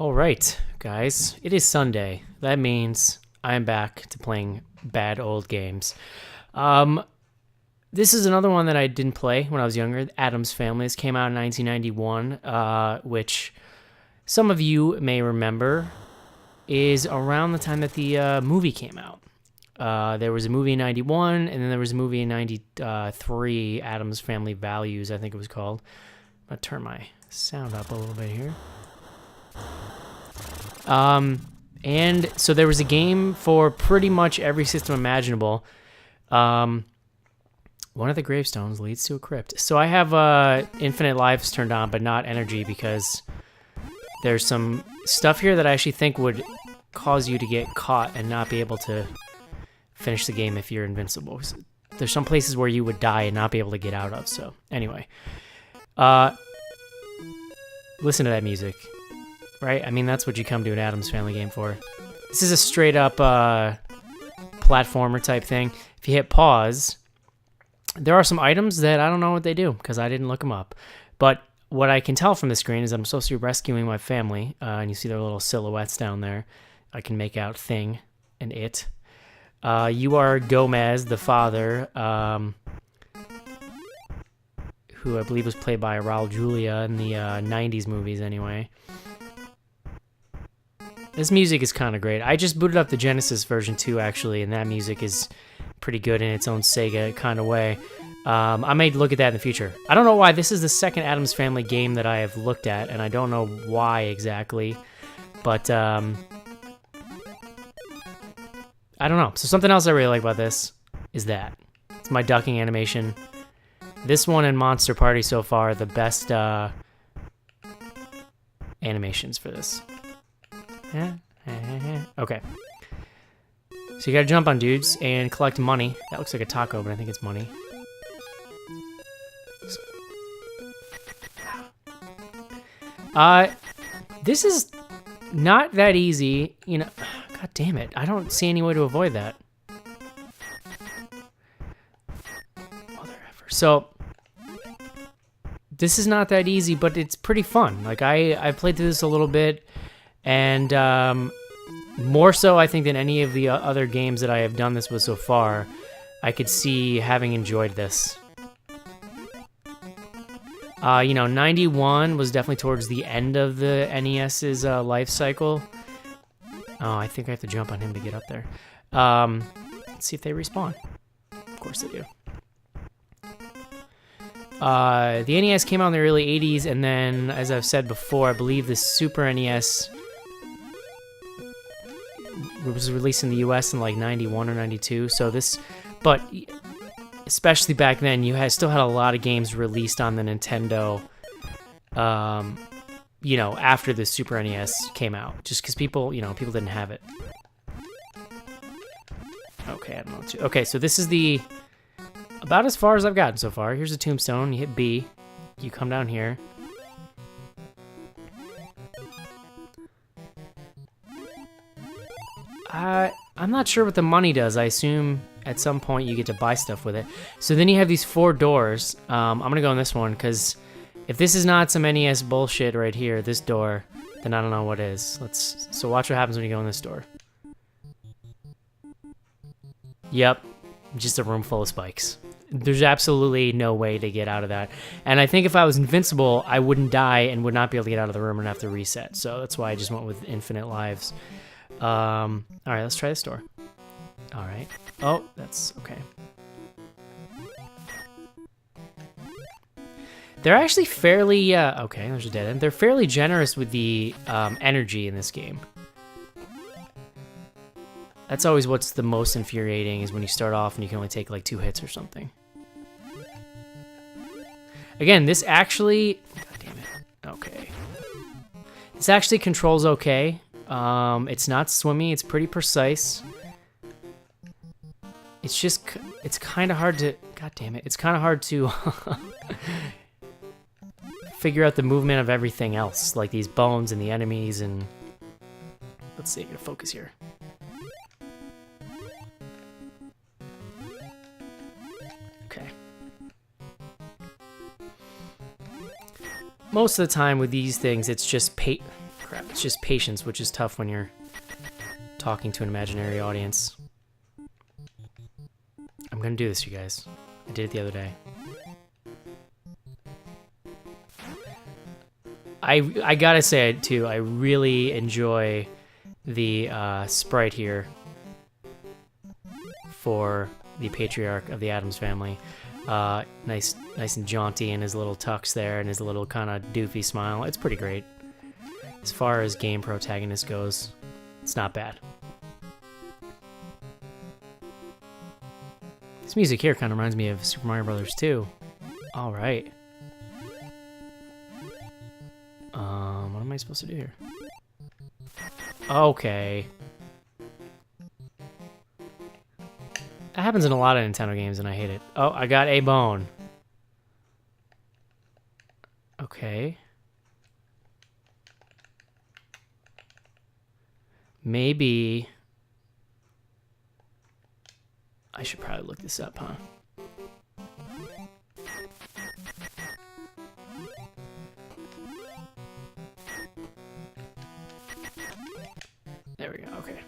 All right, guys, it is Sunday. That means I'm back to playing bad old games. This is another one that I didn't play when I was younger. Addams Family. This came out in 1991, which some of you may remember is around the time that the movie came out. There was a movie in 91, and then there was a movie in 93, Addams Family Values, I think it was called. I'm going to turn my sound up a little bit here. And so there was a game for pretty much every system imaginable. One of the gravestones leads to a crypt. So I have infinite lives turned on, but not energy, because there's some stuff here that I actually think would cause you to get caught and not be able to finish the game if you're invincible. There's some places where you would die and not be able to get out of. So anyway, listen to that music. Right? I mean, that's what you come to an Addams Family game for. This is a straight up platformer type thing. If you hit pause, there are some items that I don't know what they do because I didn't look them up. But what I can tell from the screen is I'm supposed to be rescuing my family, and you see their little silhouettes down there. I can make out Thing and It. You are Gomez, the father, who I believe was played by Raul Julia in the 90s movies anyway. This music is kind of great. I just booted up the Genesis version too, actually, and that music is pretty good in its own Sega kind of way. I may look at that in the future. I don't know why. This is the second Addams Family game that I have looked at, and I don't know why exactly, but I don't know. So something else I really like about this is that. It's my ducking animation. This one and Monster Party so far are the best animations for this. Okay. So you gotta jump on dudes and collect money. That looks like a taco, but I think it's money. This is not that easy, you know. God damn it. I don't see any way to avoid that. Mother effer. So this is not that easy, but it's pretty fun. Like I've played through this a little bit. And more so, I think, than any of the other games that I have done this with so far, I could see having enjoyed this. 91 was definitely towards the end of the NES's life cycle. Oh, I think I have to jump on him to get up there. Let's see if they respawn. Of course they do. The NES came out in the early 80s, and then, as I've said before, I believe the Super NES was released in the US in like 91 or 92. So this, but especially back then, you still had a lot of games released on the Nintendo, after the Super NES came out, just because people didn't have it. Okay, I don't know. Okay, so this is about as far as I've gotten so far. Here's a tombstone. You hit B. You come down here. I'm not sure what the money does. I assume at some point you get to buy stuff with it. So then you have these 4 doors. I'm going to go in this one, because if this is not some NES bullshit right here, this door, then I don't know what is. So watch what happens when you go in this door. Yep, just a room full of spikes. There's absolutely no way to get out of that. And I think if I was invincible, I wouldn't die and would not be able to get out of the room and have to reset. So that's why I just went with infinite lives. All right, let's try this door. All right. Oh, that's okay. They're actually fairly, okay, there's a dead end. They're fairly generous with the energy in this game. That's always what's the most infuriating, is when you start off and you can only take like 2 hits or something. Again, this actually, God damn it, okay. This actually controls okay. It's not swimmy, it's pretty precise. It's kind of hard to, God damn it, it's kind of hard to figure out the movement of everything else, like these bones and the enemies, and let's see, I gotta focus here. Okay. Most of the time with these things, it's just crap. It's just patience, which is tough when you're talking to an imaginary audience. I'm gonna do this, you guys. I did it the other day. I gotta say it too, I really enjoy the sprite here for the patriarch of the Addams Family. Nice and jaunty in his little tux there and his little kind of doofy smile. It's pretty great. As far as game protagonist goes, it's not bad. This music here kind of reminds me of Super Mario Brothers 2. All right. What am I supposed to do here? Okay. That happens in a lot of Nintendo games and I hate it. Oh, I got a bone. Okay. Maybe I should probably look this up, huh? There we go, okay.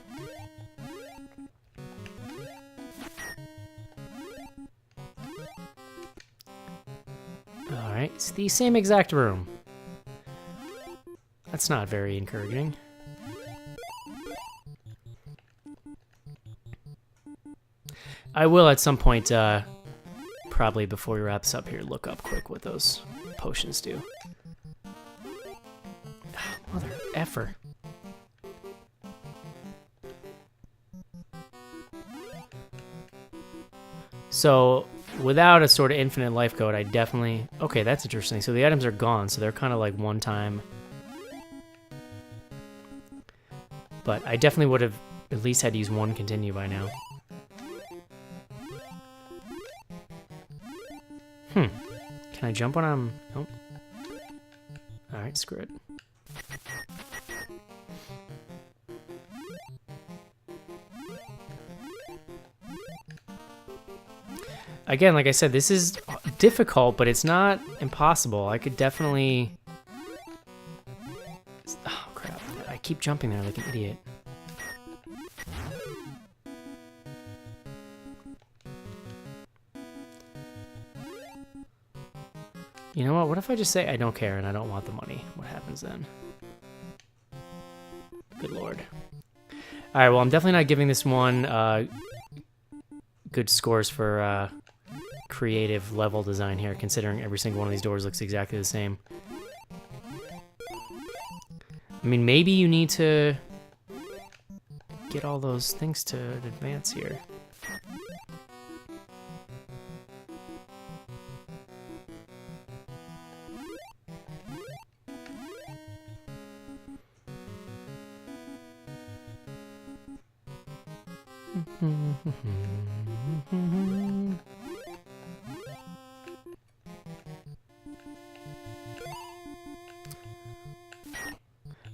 Alright, it's the same exact room. That's not very encouraging. I will at some point, probably before we wrap this up here, look up quick what those potions do. Mother effer. So, without a sort of infinite life code, I definitely... Okay, that's interesting. So the items are gone, so they're kind of like one time. But I definitely would have at least had to use one continue by now. Can I jump when I'm... Nope. Alright, screw it. Again, like I said, this is difficult, but it's not impossible. I could definitely... Oh, crap. I keep jumping there like an idiot. You know what? What if I just say I don't care and I don't want the money? What happens then? Good lord. Alright, well, I'm definitely not giving this one good scores for creative level design here, considering every single one of these doors looks exactly the same. I mean, maybe you need to get all those things to advance here.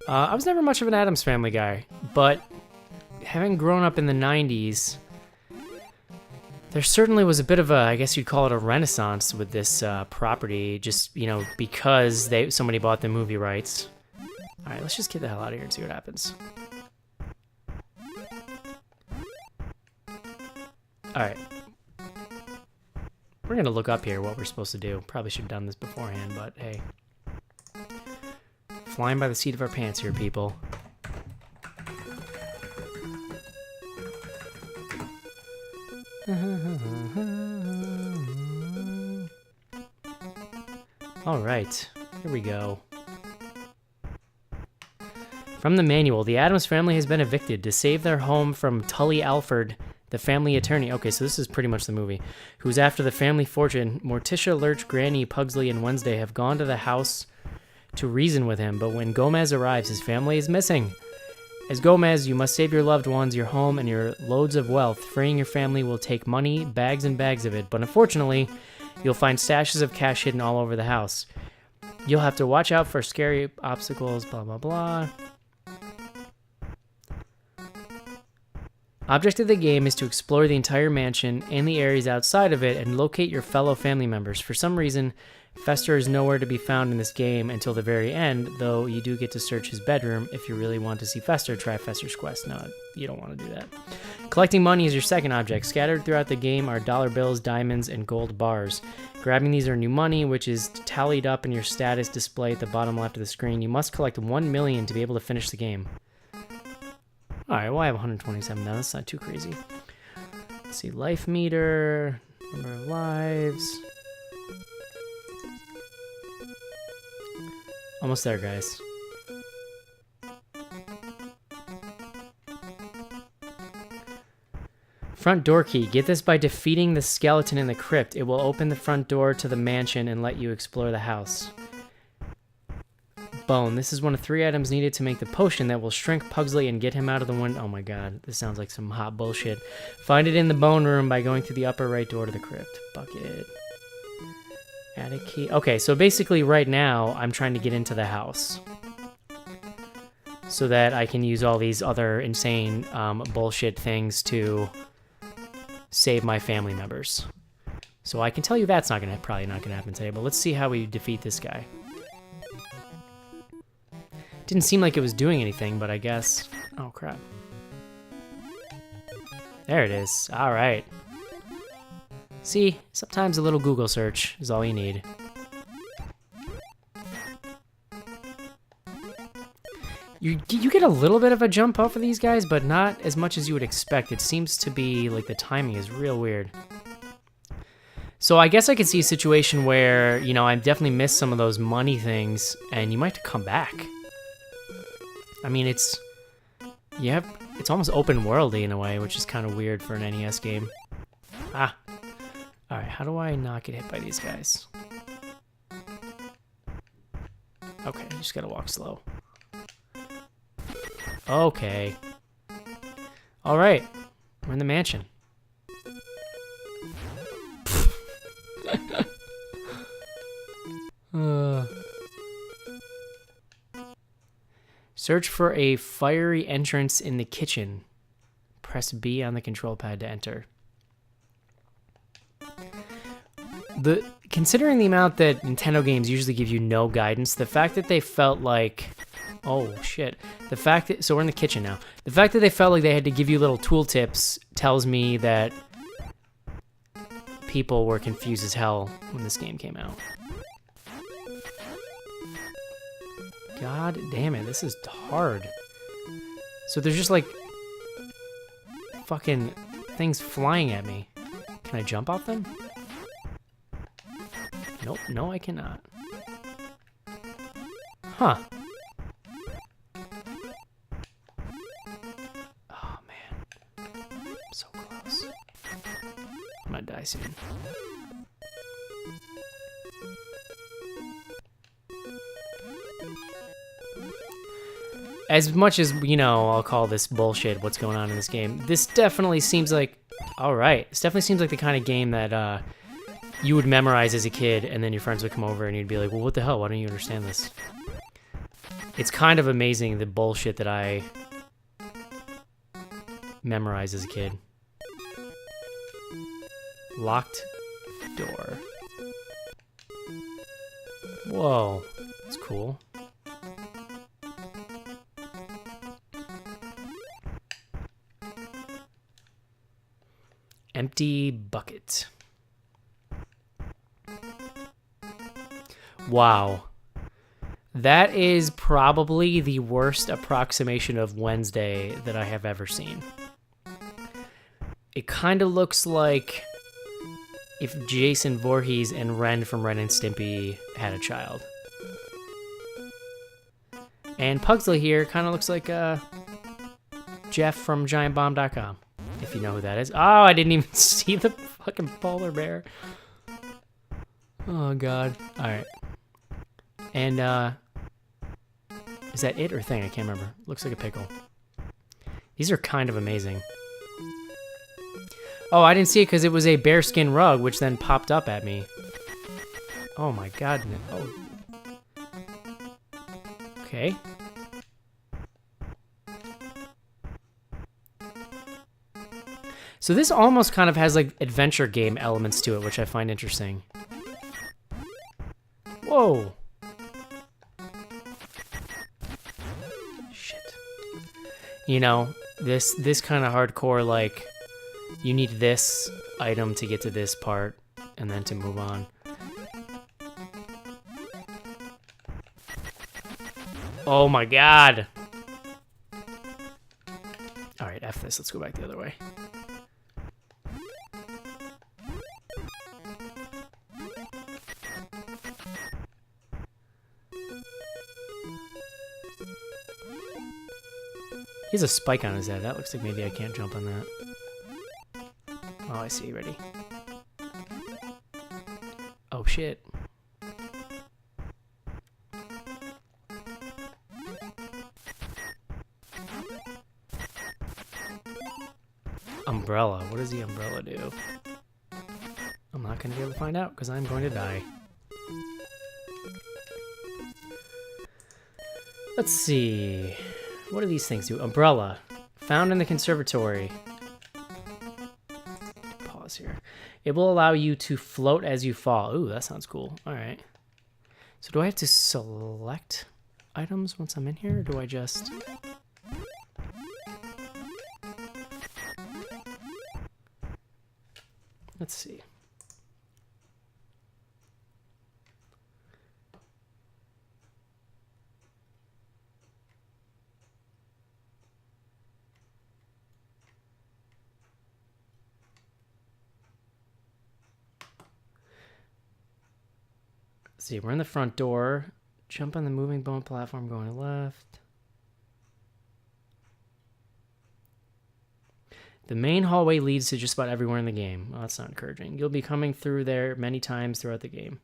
I was never much of an Addams Family guy, but having grown up in the 90s, there certainly was a bit of a, I guess you'd call it a renaissance with this property, just, you know, because somebody bought the movie rights. All right, let's just get the hell out of here and see what happens. All right. We're going to look up here what we're supposed to do. Probably should have done this beforehand, but hey. Flying by the seat of our pants here, people. All right, here we go. From the manual, the Addams family has been evicted to save their home from Tully Alford, the family attorney. Okay, so this is pretty much the movie. Who's after the family fortune. Morticia, Lurch, Granny, Pugsley, and Wednesday have gone to the house to reason with him, but when Gomez arrives, his family is missing. As Gomez, you must save your loved ones, your home, and your loads of wealth. Freeing your family will take money, bags and bags of it, but unfortunately, you'll find stashes of cash hidden all over the house. You'll have to watch out for scary obstacles, blah, blah, blah. Object of the game is to explore the entire mansion and the areas outside of it and locate your fellow family members. For some reason, Fester is nowhere to be found in this game until the very end, though you do get to search his bedroom. If you really want to see Fester, try Fester's Quest. No, you don't want to do that. Collecting money is your second object. Scattered throughout the game are dollar bills, diamonds, and gold bars. Grabbing these are new money, which is tallied up in your status display at the bottom left of the screen. You must collect 1 million to be able to finish the game. Alright, well I have 127 now. That's not too crazy. Let's see, life meter, number of lives. Almost there, guys. Front door key. Get this by defeating the skeleton in the crypt. It will open the front door to the mansion and let you explore the house. Bone. This is one of 3 items needed to make the potion that will shrink Pugsley and get him out of the window. Oh my god, this sounds like some hot bullshit. Find it in the bone room by going through the upper right door to the crypt. Bucket. Add a key. Okay, so basically right now, I'm trying to get into the house. So that I can use all these other insane bullshit things to save my family members. So I can tell you that's probably not gonna happen today, but let's see how we defeat this guy. Didn't seem like it was doing anything, but I guess... Oh, crap. There it is. All right. See, sometimes a little Google search is all you need. You get a little bit of a jump off of these guys, but not as much as you would expect. It seems to be, like, the timing is real weird. So I guess I could see a situation where, you know, I definitely missed some of those money things, and you might have to come back. I mean, it's almost open worldy in a way, which is kind of weird for an NES game. Ah. Alright, how do I not get hit by these guys? Okay, just gotta walk slow. Okay. Alright, we're in the mansion. Search for a fiery entrance in the kitchen. Press B on the control pad to enter. Considering the amount that Nintendo games usually give you no guidance, the fact that they felt like... Oh, shit. So we're in the kitchen now. The fact that they felt like they had to give you little tooltips tells me that people were confused as hell when this game came out. God damn it, this is hard. So there's just like fucking things flying at me. Can I jump off them? Nope, no I cannot. Huh. Oh man. I'm so close. I'm gonna die soon. As much as, you know, I'll call this bullshit, what's going on in this game, this definitely seems like... Alright, this definitely seems like the kind of game that you would memorize as a kid, and then your friends would come over and you'd be like, well, what the hell, why don't you understand this? It's kind of amazing the bullshit that I memorized as a kid. Locked door. Whoa, that's cool. Empty bucket. Wow. That is probably the worst approximation of Wednesday that I have ever seen. It kind of looks like if Jason Voorhees and Ren from Ren and Stimpy had a child. And Pugsley here kind of looks like Jeff from GiantBomb.com. If you know who that is. Oh, I didn't even see the fucking polar bear. Oh, God. Alright. And, is that it or thing? I can't remember. Looks like a pickle. These are kind of amazing. Oh, I didn't see it because it was a bearskin rug, which then popped up at me. Oh, my God. Oh. Okay. So this almost kind of has like adventure game elements to it, which I find interesting. Whoa. Shit. You know, this kind of hardcore, like, you need this item to get to this part and then to move on. Oh my god. Alright, F this. Let's go back the other way. He has a spike on his head. That looks like maybe I can't jump on that. Oh, I see. Ready? Oh, shit. Umbrella. What does the umbrella do? I'm not going to be able to find out because I'm going to die. Let's see. What do these things do? Umbrella. Found in the conservatory. Pause here. It will allow you to float as you fall. Ooh, that sounds cool. All right. So do I have to select items once I'm in here, or do I just... Let's see. Let's see, we're in the front door. Jump on the moving bone platform going left. The main hallway leads to just about everywhere in the game. Well, that's not encouraging. You'll be coming through there many times throughout the game.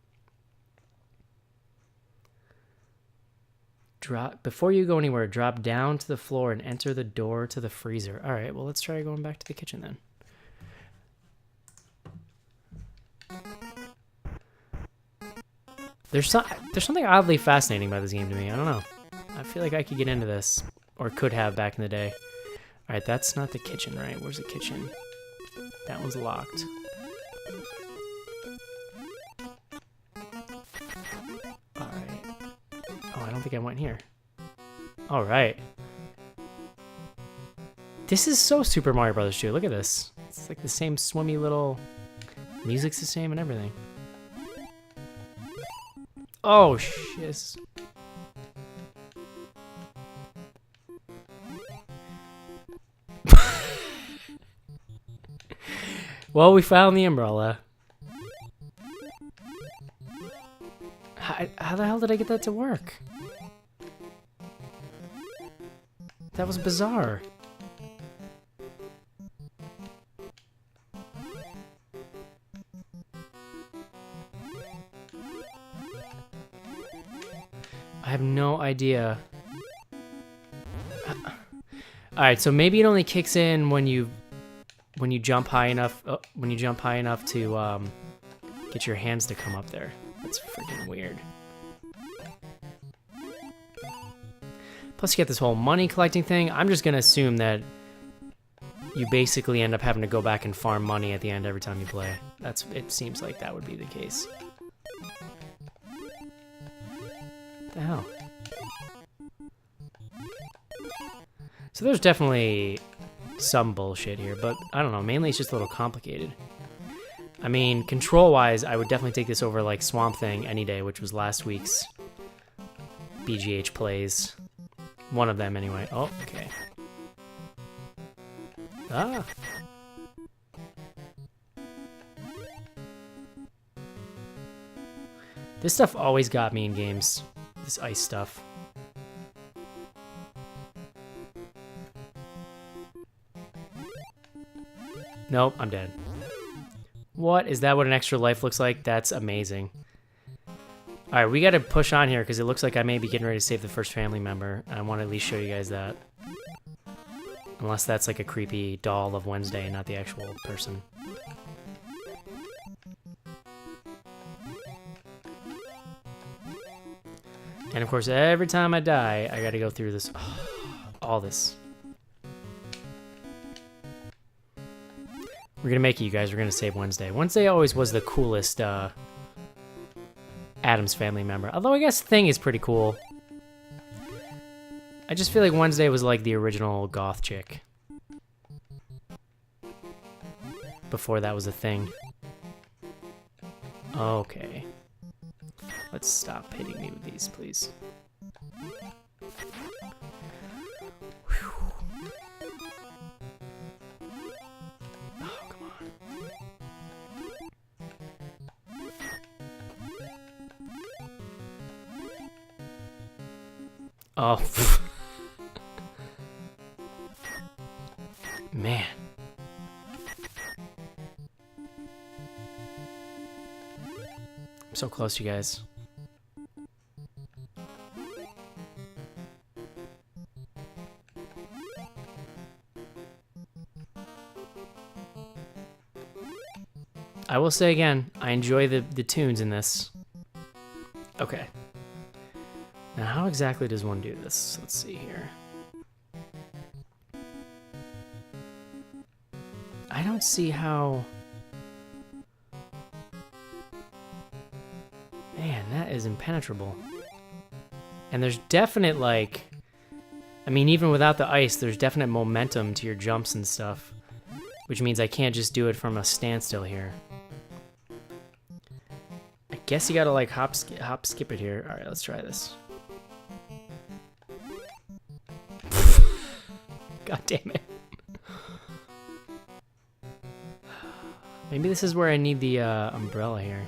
Before you go anywhere, drop down to the floor and enter the door to the freezer. All right, well, let's try going back to the kitchen then. There's something oddly fascinating about this game to me. I don't know. I feel like I could get into this, or could have back in the day. All right, that's not the kitchen, right? Where's the kitchen? That one's locked. All right. Oh, I don't think I went here. All right. This is so Super Mario Brothers 2. Look at this. It's like the same swimmy little... Music's the same and everything. Oh, shiz. Well, we found the umbrella. How the hell did I get that to work? That was bizarre. I have no idea. Alright, so maybe it only kicks in when you jump high enough to get your hands to come up there. That's freaking weird. Plus you get this whole money collecting thing. I'm just gonna assume that you basically end up having to go back and farm money at the end every time you play. It seems like that would be the case. What the hell? So there's definitely some bullshit here, but I don't know, mainly it's just a little complicated. I mean, control-wise, I would definitely take this over like Swamp Thing any day, which was last week's BGH plays. One of them, anyway. Oh, okay. Ah! This stuff always got me in games. This ice stuff. Nope, I'm dead. What? Is that what an extra life looks like? That's amazing. Alright, we gotta push on here because it looks like I may be getting ready to save the first family member. I want to at least show you guys that. Unless that's like a creepy doll of Wednesday and not the actual person. And of course, every time I die, I gotta go through this. Oh, all this. We're gonna make it, you guys. We're gonna save Wednesday. Wednesday always was the coolest Addams Family member. Although I guess Thing is pretty cool. I just feel like Wednesday was like the original goth chick. Before that was a thing. Okay. Let's stop hitting me with these, please. Whew. Oh, come on. Oh. Man. I'm so close, you guys. I will say again, I enjoy the tunes in this. Okay. Now, how exactly does one do this? Let's see here. I don't see how... Man, that is impenetrable. And there's definite, like... I mean, even without the ice, there's definite momentum to your jumps and stuff. Which means I can't just do it from a standstill here. I guess you gotta, like, hop, skip it here. Alright, let's try this. God damn it. Maybe this is where I need the umbrella here.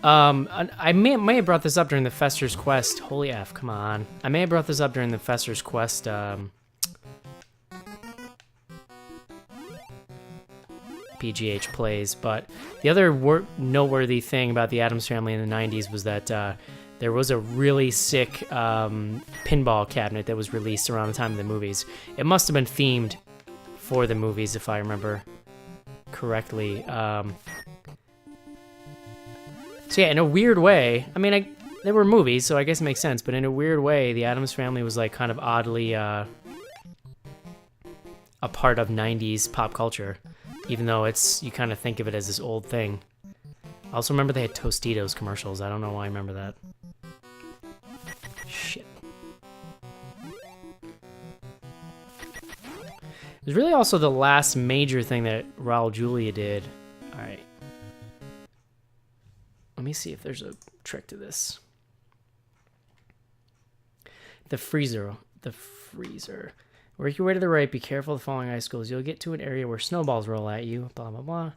I may have brought this up during the Fester's Quest. Holy F, come on. I may have brought this up during the Fester's Quest BGH plays, but the other noteworthy thing about the Addams Family in the 90s was that there was a really sick pinball cabinet that was released around the time of the movies. It must have been themed for the movies, if I remember correctly. So yeah, in a weird way, I mean, they were movies, so I guess it makes sense, but in a weird way, the Addams Family was like kind of oddly a part of 90s pop culture, even though you kind of think of it as this old thing. I also remember they had Tostitos commercials. I don't know why I remember that. Shit. It was really also the last major thing that Raul Julia did. Alright. Let me see if there's a trick to this. The freezer. Work your way to the right. Be careful of the falling icicles. You'll get to an area where snowballs roll at you. Blah, blah, blah.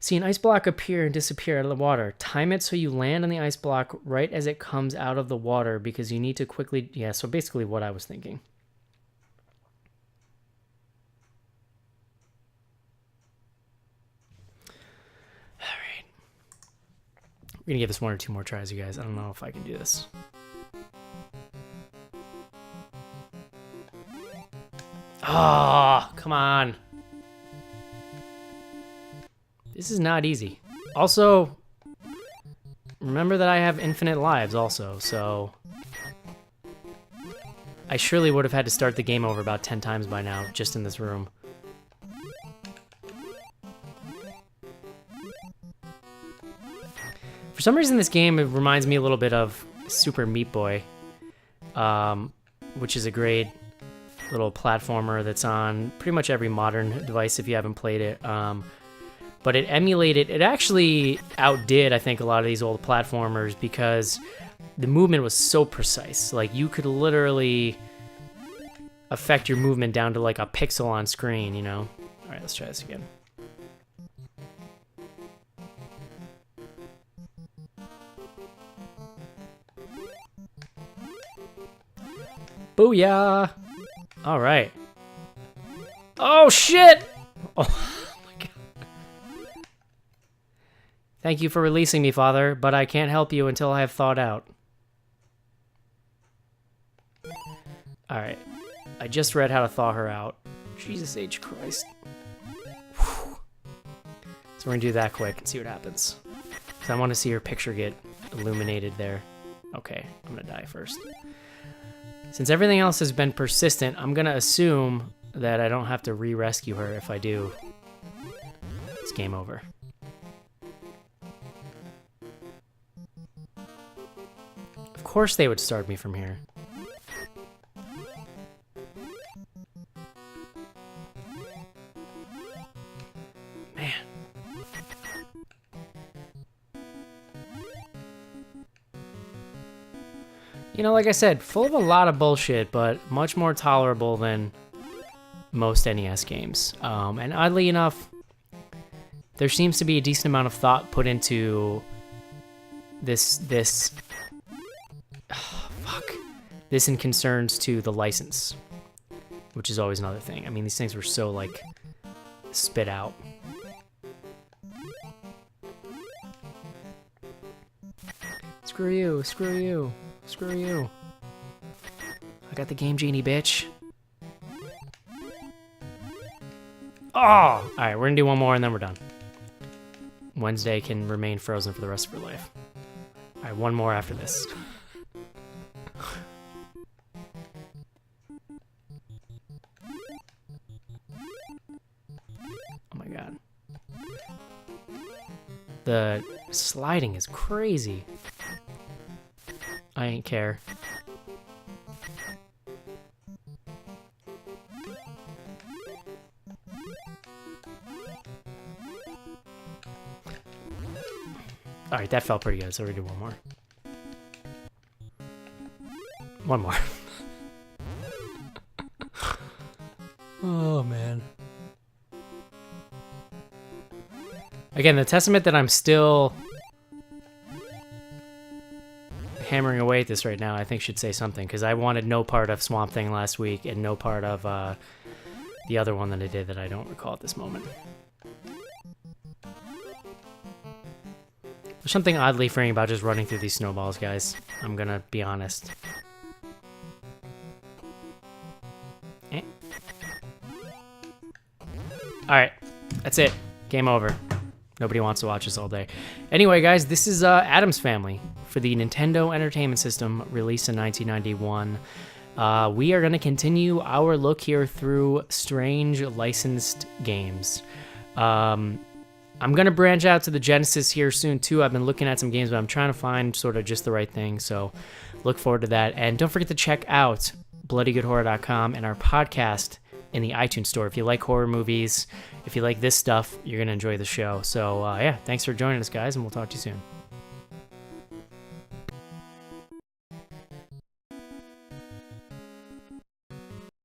See an ice block appear and disappear out of the water. Time it so you land on the ice block right as it comes out of the water because you need to quickly... Yeah, so basically what I was thinking. Alright. We're gonna give this one or two more tries, you guys. I don't know if I can do this. Oh, come on. This is not easy. Also, remember that I have infinite lives also, so... I surely would have had to start the game over about 10 times by now, just in this room. For some reason, this game reminds me a little bit of Super Meat Boy, which is a great little platformer that's on pretty much every modern device if you haven't played it. But it emulated, it actually outdid, I think, a lot of these old platformers because the movement was so precise. Like, you could literally affect your movement down to like a pixel on screen, you know? All right, let's try this again. Booyah! All right. Oh, shit! Oh. Thank you for releasing me, Father, but I can't help you until I have thawed out. Alright. I just read how to thaw her out. Jesus H. Christ. Whew. So we're gonna do that quick and see what happens. Because I want to see her picture get illuminated there. Okay, I'm gonna die first. Since everything else has been persistent, I'm gonna assume that I don't have to re-rescue her. If I do, it's game over. Of course they would start me from here. Man. You know, like I said, full of a lot of bullshit, but much more tolerable than most NES games. And oddly enough, there seems to be a decent amount of thought put into this in concerns to the license, which is always another thing. I mean, these things were so, like, spit out. Screw you, screw you, screw you. I got the Game Genie, bitch. Oh! Alright, we're gonna do one more and then we're done. Wednesday can remain frozen for the rest of her life. Alright, one more after this. Oh my god. The sliding is crazy. I ain't care. Alright, that felt pretty good, so we're gonna do one more. One more. Oh, man. Again, the testament that I'm still hammering away at this right now, I think should say something, because I wanted no part of Swamp Thing last week and no part of the other one that I did that I don't recall at this moment. There's something oddly freeing about just running through these snowballs, guys. I'm gonna be honest. Eh. Alright, that's it. Game over. Nobody wants to watch this all day. Anyway, guys, this is Addams Family for the Nintendo Entertainment System, released in 1991. We are going to continue our look here through strange licensed games. I'm going to branch out to the Genesis here soon, too. I've been looking at some games, but I'm trying to find sort of just the right thing, so look forward to that. And don't forget to check out bloodygoodhorror.com and our podcast in the iTunes store. If you like horror movies, if you like this stuff, you're going to enjoy the show. So, yeah, thanks for joining us, guys, and we'll talk to you soon.